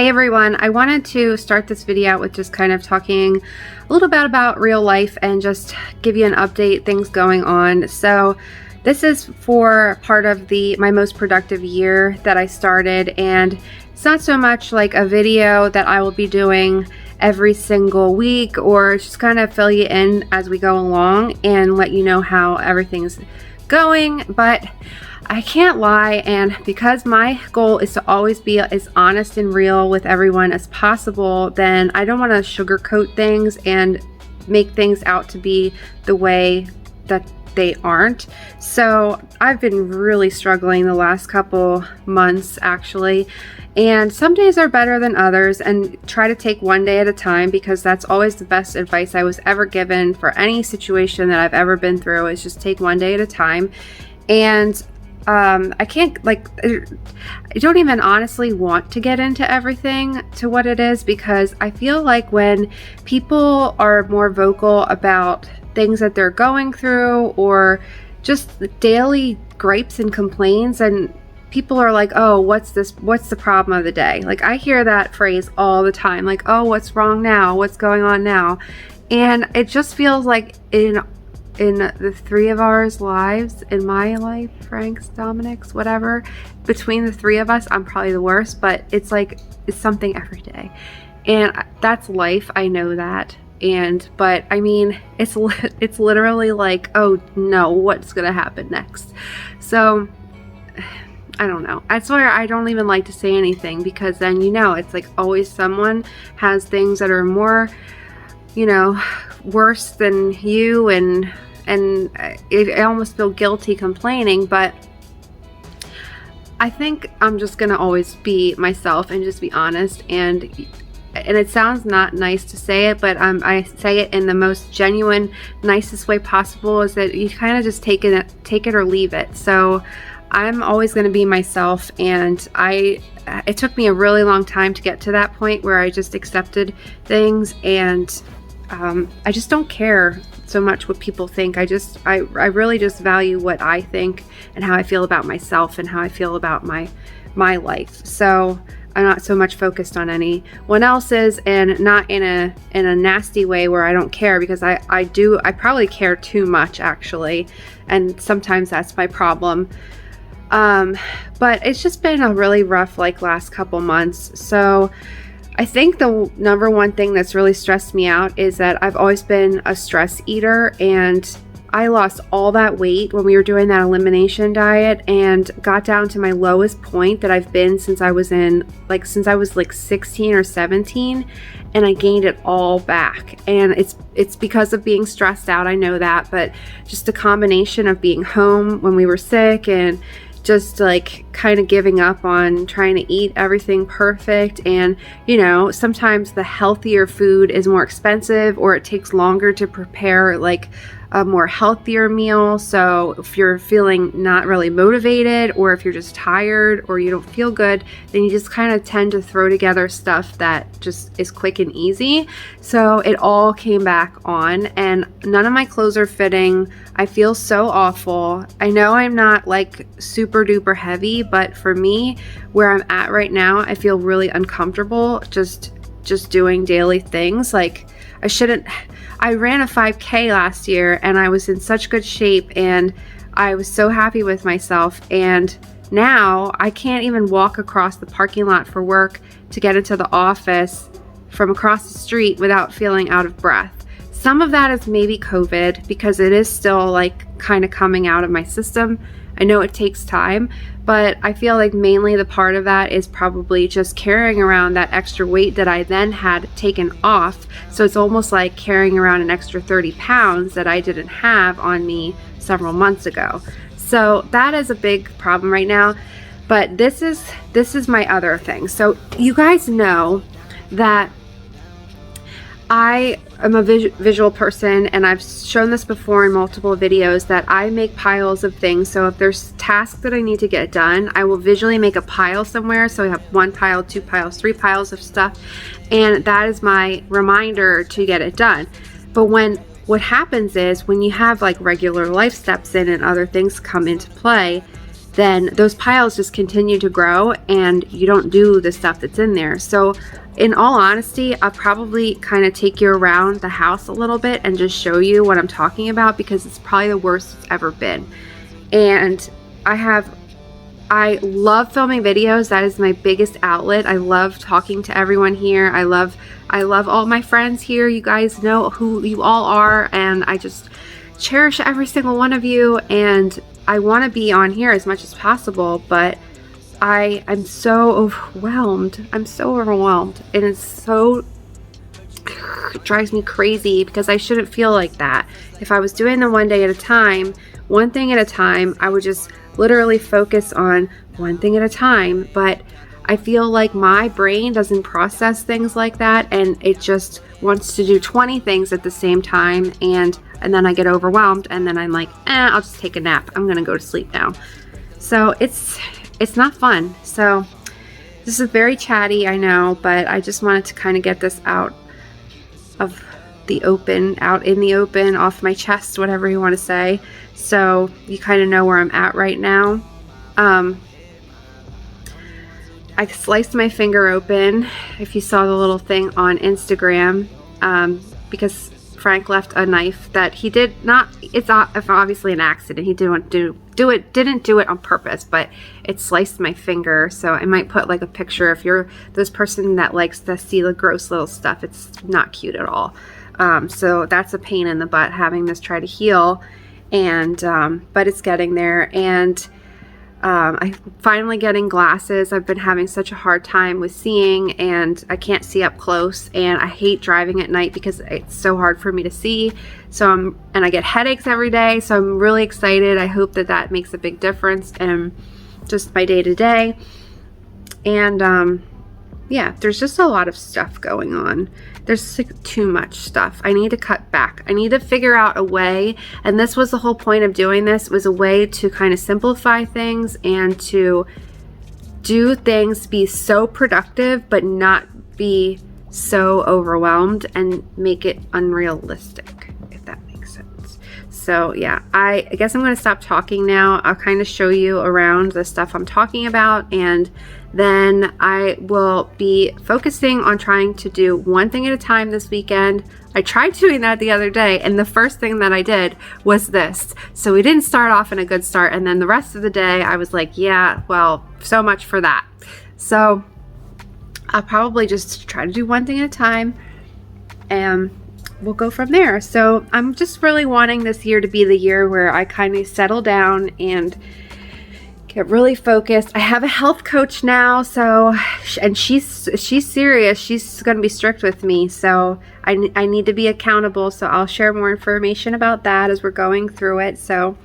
Hey everyone, I wanted to start this video out with just kind of talking a little bit about real life and just give you an update, things going on. So this is for part of my most productive year that I started, and it's not so much like a video that I will be doing every single week, or just kind of fill you in as we go along and let you know how everything's going. But I can't lie, and because my goal is to always be as honest and real with everyone as possible, then I don't want to sugarcoat things and make things out to be the way that they aren't. So I've been really struggling the last couple months actually, and some days are better than others, and try to take one day at a time, because that's always the best advice I was ever given for any situation that I've ever been through, is just take one day at a time. And I can't, I don't even honestly want to get into everything to what it is, because I feel like when people are more vocal about things that they're going through, or just daily gripes and complaints, and people are like, oh, what's the problem of the day? Like, I hear that phrase all the time, like, oh, what's wrong now? What's going on now? And it just feels like in the three of ours lives, in my life, Frank's, Dominik's, whatever, between the three of us, I'm probably the worst, but it's like, it's something every day. And that's life, I know that. But I mean, it's literally like, oh no, what's gonna happen next? So I don't know. I swear I don't even like to say anything, because then, it's like always someone has things that are more, worse than you, and I almost feel guilty complaining. But I think I'm just gonna always be myself and just be honest, and it sounds not nice to say it, but I say it in the most genuine, nicest way possible, is that you kind of just take it or leave it. So I'm always going to be myself, and it took me a really long time to get to that point where I just accepted things, and I just don't care so much what people think. I really just value what I think and how I feel about myself and how I feel about my life. So I'm not so much focused on anyone else's, and not in a nasty way where I don't care, because I probably care too much actually, and sometimes that's my problem. But it's just been a really rough last couple months. So I think the number one thing that's really stressed me out is that I've always been a stress eater, and I lost all that weight when we were doing that elimination diet, and got down to my lowest point that I've been since I was 16 or 17, and I gained it all back. And it's because of being stressed out, I know that, but just a combination of being home when we were sick, and just kind of giving up on trying to eat everything perfect. And sometimes the healthier food is more expensive, or it takes longer to prepare a more healthier meal. So if you're feeling not really motivated, or if you're just tired, or you don't feel good, then you just kind of tend to throw together stuff that just is quick and easy. So it all came back on, and none of my clothes are fitting. I feel so awful. I know I'm not super duper heavy, but for me, where I'm at right now, I feel really uncomfortable just doing daily things. I ran a 5K last year, and I was in such good shape, and I was so happy with myself, and now I can't even walk across the parking lot for work to get into the office from across the street without feeling out of breath. Some of that is maybe COVID, because it is still kind of coming out of my system. I know it takes time, but I feel like mainly the part of that is probably just carrying around that extra weight that I then had taken off. So it's almost like carrying around an extra 30 pounds that I didn't have on me several months ago. So that is a big problem right now. But this is my other thing. So you guys know that I am a visual person, and I've shown this before in multiple videos, that I make piles of things. So if there's tasks that I need to get done, I will visually make a pile somewhere. So I have 1 pile, 2 piles, 3 piles of stuff, and that is my reminder to get it done. But what happens is, when you have regular life steps in and other things come into play, then those piles just continue to grow and you don't do the stuff that's in there. So in all honesty, I'll probably kind of take you around the house a little bit and just show you what I'm talking about, because it's probably the worst it's ever been. And I love filming videos. That is my biggest outlet. I love talking to everyone here. I love all my friends here. You guys know who you all are, and I just cherish every single one of you, and I want to be on here as much as possible, but I'm so overwhelmed. I'm so overwhelmed, and it drives me crazy, because I shouldn't feel like that. If I was doing them one day at a time, one thing at a time, I would just literally focus on one thing at a time. But I feel like my brain doesn't process things like that, and it just wants to do 20 things at the same time, and then I get overwhelmed, and then I'm like, I'll just take a nap. I'm gonna go to sleep now. So it's not fun. So this is very chatty, I know, but I just wanted to kind of get this out in the open, off my chest, whatever you want to say. So you kind of know where I'm at right now. I sliced my finger open, if you saw the little thing on Instagram, because Frank left a knife that he did not, it's obviously an accident. He didn't do it on purpose, but it sliced my finger. So I might put like a picture if you're this person that likes to see the gross little stuff. It's not cute at all. So that's a pain in the butt, having this try to heal, and but it's getting there. And I'm finally getting glasses. I've been having such a hard time with seeing, and I can't see up close, and I hate driving at night because it's so hard for me to see. So I get headaches every day, so I'm really excited. I hope that makes a big difference in just my day-to-day. And yeah, there's just a lot of stuff going on. There's like too much stuff. I need to cut back. I need to figure out a way, and this was the whole point of doing this, was a way to kind of simplify things and to do things, be so productive but not be so overwhelmed and make it unrealistic, if that makes sense. So yeah, I guess I'm going to stop talking now. I'll kind of show you around the stuff I'm talking about, and then I will be focusing on trying to do one thing at a time this weekend. I tried doing that the other day, and the first thing that I did was this. So we didn't start off in a good start, and then the rest of the day I was like, yeah, well, so much for that. So I'll probably just try to do one thing at a time, and we'll go from there. So I'm just really wanting this year to be the year where I kind of settle down and get really focused. I have a health coach now, and she's serious. She's going to be strict with me, so I need to be accountable. So I'll share more information about that as we're going through it. So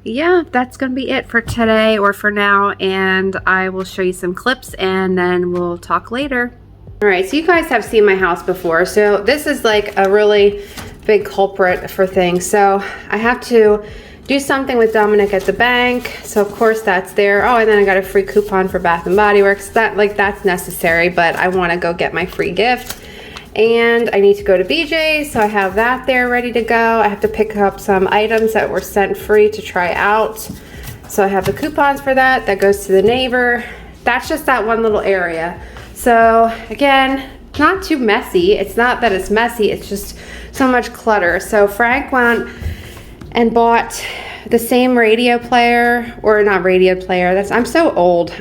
yeah, that's going to be it for today, or for now, and I will show you some clips, and then we'll talk later. All right, so you guys have seen my house before. So this is like a really big culprit for things. So I have to do something with Dominik at the bank, so of course that's there. Oh, and then I got a free coupon for Bath and Body Works. That's necessary, but I want to go get my free gift. And I need to go to BJ's, so I have that there ready to go. I have to pick up some items that were sent free to try out. So I have the coupons for that. That goes to the neighbor. That's just that one little area. So again, not too messy. It's not that it's messy, it's just so much clutter. So Frank went and bought the same radio player, or not radio player, I'm so old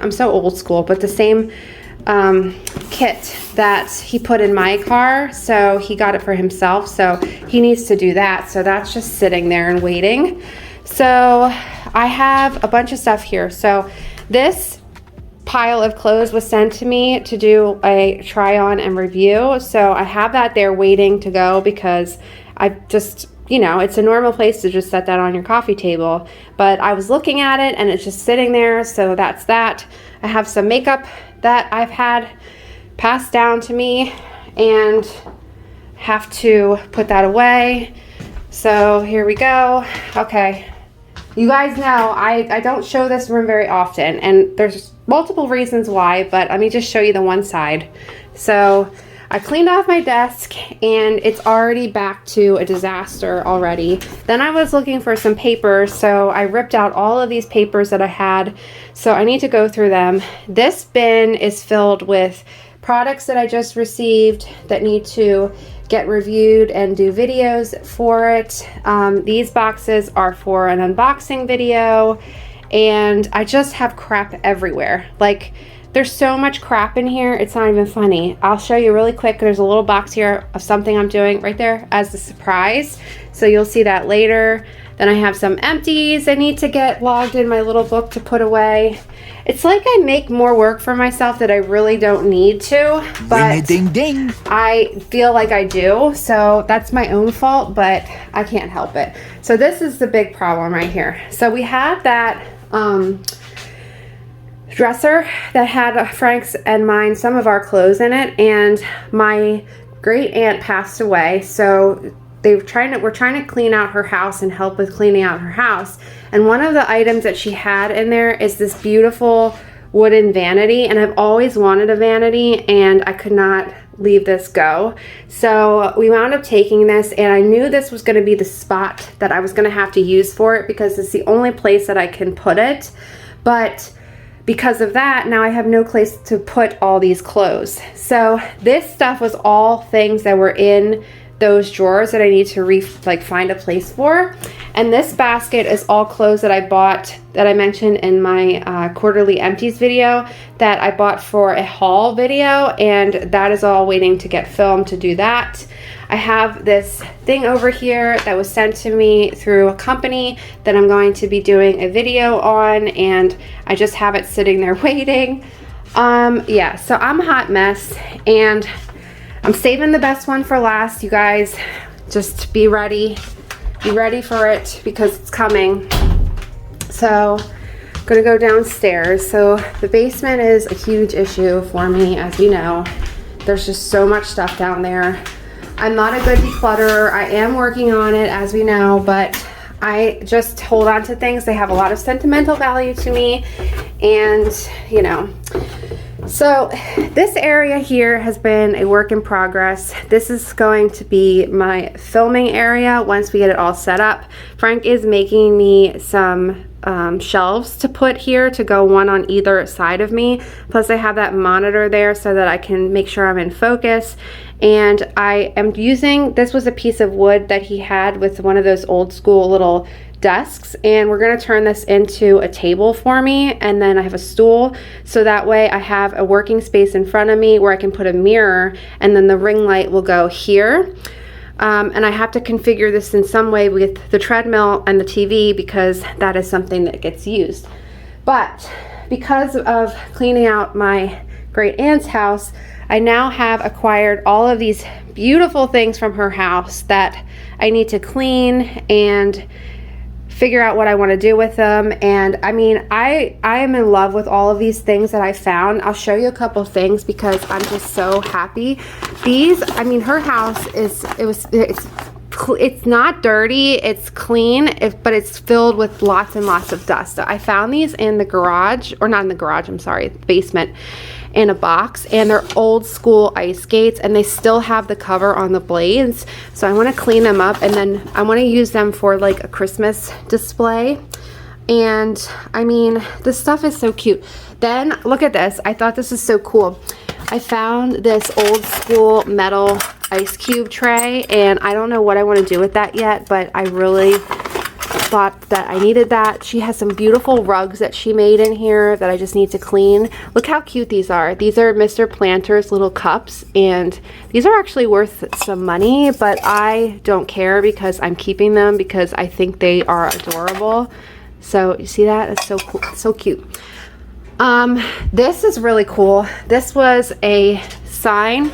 school, but the same kit that he put in my car. So he got it for himself, so he needs to do that. So that's just sitting there and waiting. So I have a bunch of stuff here. So this pile of clothes was sent to me to do a try on and review. So I have that there waiting to go, because I just, you know, it's a normal place to just set that on your coffee table, but I was looking at it and it's just sitting there. So that's that. I have some makeup that I've had passed down to me and have to put that away. So here we go. Okay, you guys know I don't show this room very often, and there's multiple reasons why, but let me just show you the one side. So I cleaned off my desk and it's already back to a disaster already. Then I was looking for some papers, so I ripped out all of these papers that I had. So I need to go through them. This bin is filled with products that I just received that need to get reviewed and do videos for it. These boxes are for an unboxing video, and I just have crap everywhere. Like, there's so much crap in here, it's not even funny. I'll show you really quick. There's a little box here of something I'm doing right there as a surprise, so you'll see that later. Then I have some empties I need to get logged in my little book to put away. It's like I make more work for myself that I really don't need to, but ding, ding. I feel like I do, so that's my own fault, but I can't help it. So this is the big problem right here. So we have that dresser that had Frank's and mine, some of our clothes in it, and my great aunt passed away, so we're trying to clean out her house and help with cleaning out her house. And one of the items that she had in there is this beautiful wooden vanity, and I've always wanted a vanity and I could not leave this go. So we wound up taking this, and I knew this was going to be the spot that I was going to have to use for it because it's the only place that I can put it. But because of that, now I have no place to put all these clothes. So this stuff was all things that were in those drawers that I need to find a place for. And this basket is all clothes that I bought, that I mentioned in my quarterly empties video, that I bought for a haul video, and that is all waiting to get filmed to do that. I have this thing over here that was sent to me through a company that I'm going to be doing a video on, and I just have it sitting there waiting. Yeah, so I'm a hot mess, and I'm saving the best one for last, you guys. Just be ready. Be ready for it because it's coming. So I'm gonna go downstairs. So the basement is a huge issue for me, as you know. There's just so much stuff down there. I'm not a good declutterer. I am working on it, as we know, but I just hold on to things. They have a lot of sentimental value to me, and you know. So this area here has been a work in progress. This is going to be my filming area once we get it all set up. Frank is making me some shelves to put here to go one on either side of me. Plus I have that monitor there so that I can make sure I'm in focus. And I am using, this was a piece of wood that he had with one of those old school little desks, and we're going to turn this into a table for me, and then I have a stool, so that way I have a working space in front of me where I can put a mirror, and then the ring light will go here. And I have to configure this in some way with the treadmill and the TV because that is something that gets used. But because of cleaning out my great aunt's house, I now have acquired all of these beautiful things from her house that I need to clean and figure out what I want to do with them. And I mean, I am in love with all of these things that I found. I'll show you a couple things because I'm just so happy. These, I mean, her house is, it's not dirty, it's clean, but it's filled with lots and lots of dust. So I found these in the garage, or not in the garage, I'm sorry, the basement, in a box, and they're old school ice skates, and they still have the cover on the blades. So I want to clean them up, and then I want to use them for like a Christmas display. And I mean, this stuff is so cute. Then look at this. I thought this is so cool. I found this old school metal ice cube tray, and I don't know what I want to do with that yet, but I really thought that I needed that. She has some beautiful rugs that she made in here that I just need to clean. Look how cute these are. These are Mr. Planter's little cups, and these are actually worth some money, but I don't care because I'm keeping them because I think they are adorable. So you see that? It's so cool, so cute. This is really cool. This was a sign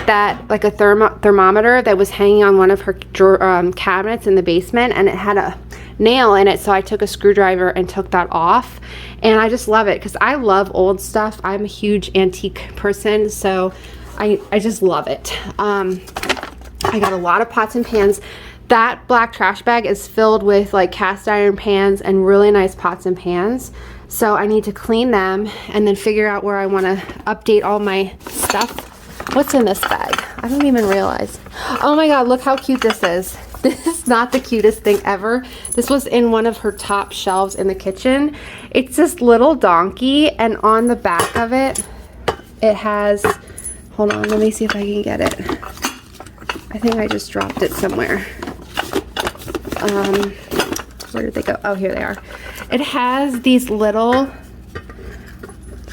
that, like a thermometer that was hanging on one of her cabinets in the basement, and it had a nail in it, so I took a screwdriver and took that off, and I just love it because I love old stuff. I'm a huge antique person, so I just love it. I got a lot of pots and pans. That black trash bag is filled with like cast iron pans and really nice pots and pans, so I need to clean them and then figure out where I want to update all my stuff. What's in this bag? I don't even realize. Oh my God, look how cute this is. This is not the cutest thing ever. This was in one of her top shelves in the kitchen. It's this little donkey, and on the back of it, it has, hold on, let me see if I can get it. I think I just dropped it somewhere. Where did they go? Oh, here they are. It has these little,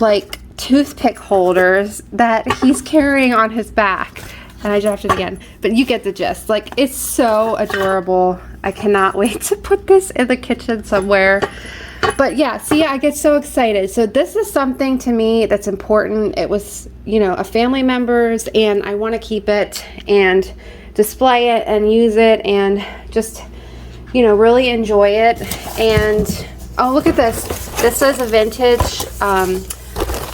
like, toothpick holders that he's carrying on his back. And I dropped it again. But you get the gist. Like, it's so adorable. I cannot wait to put this in the kitchen somewhere. But yeah, see, I get so excited. So this is something to me that's important. It was, you know, a family member's, and I want to keep it and display it and use it and just, you know, really enjoy it. And oh, look at this. This is a vintage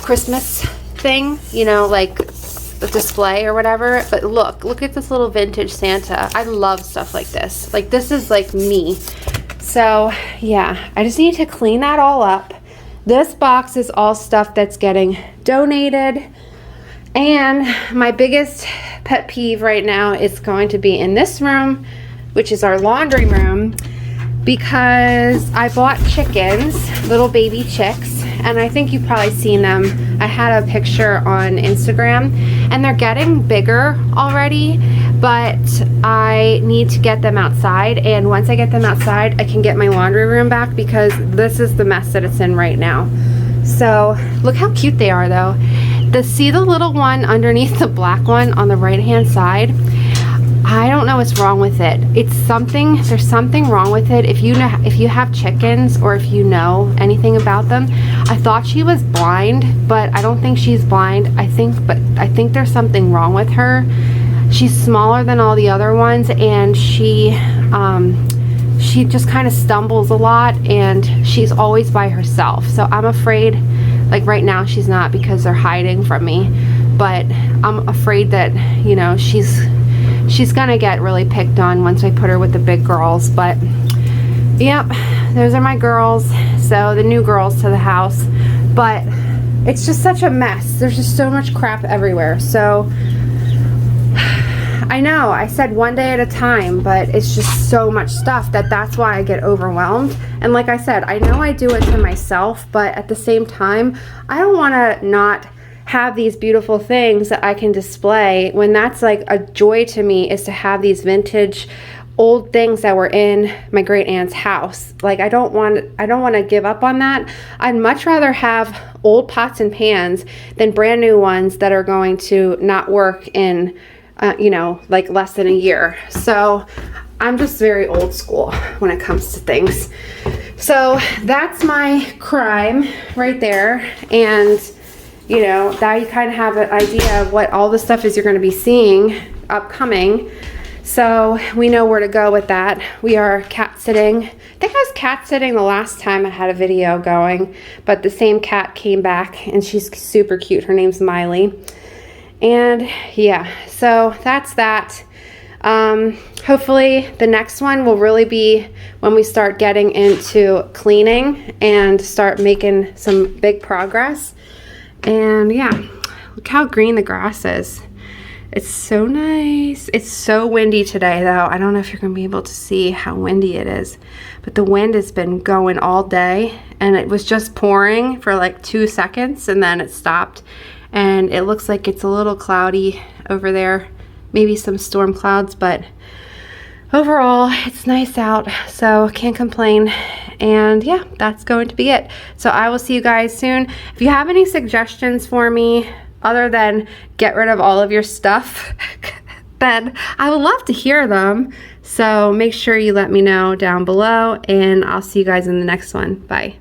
Christmas thing, you know, like the display or whatever. But look at this little vintage Santa. I love stuff like this. Like, this is like me. So yeah, I just need to clean that all up. This box is all stuff that's getting donated. And my biggest pet peeve right now is going to be in this room, which is our laundry room, because I bought chickens, little baby chicks, and I think you've probably seen them. I had a picture on Instagram, and they're getting bigger already, but I need to get them outside, and once I get them outside, I can get my laundry room back, because this is the mess that it's in right now. So look how cute they are though. See the little one underneath the black one on the right hand side? I don't know what's wrong with it. It's something, there's something wrong with it. If you know, if you have chickens or if you know anything about them, I thought she was blind, but I don't think she's blind. I think there's something wrong with her. She's smaller than all the other ones, and she just kind of stumbles a lot, and she's always by herself. So I'm afraid, like right now she's not because they're hiding from me, but I'm afraid that, you know, she's gonna get really picked on once I put her with the big girls. But yep, those are my girls, so the new girls to the house. But it's just such a mess. There's just so much crap everywhere. So I know I said one day at a time, but it's just so much stuff that's why I get overwhelmed. And like I said, I know I do it to myself, but at the same time, I don't want to not have these beautiful things that I can display, when that's like a joy to me, is to have these vintage old things that were in my great aunt's house. Like, I don't want to give up on that. I'd much rather have old pots and pans than brand new ones that are going to not work in you know, like less than a year. So I'm just very old school when it comes to things. So that's my crime right there. And you know, now you kind of have an idea of what all the stuff is you're going to be seeing upcoming. So we know where to go with that. We are cat sitting. I think I was cat sitting the last time I had a video going, but the same cat came back, and she's super cute. Her name's Miley. And yeah, so that's that. Hopefully the next one will really be when we start getting into cleaning and start making some big progress. And yeah, look how green the grass is. It's so nice. It's so windy today though. I don't know if you're gonna be able to see how windy it is, but the wind has been going all day, and it was just pouring for like 2 seconds and then it stopped. And it looks like it's a little cloudy over there, maybe some storm clouds, but overall it's nice out, so can't complain. And yeah, that's going to be it. So I will see you guys soon. If you have any suggestions for me other than get rid of all of your stuff, then I would love to hear them. So make sure you let me know down below, and I'll see you guys in the next one. Bye.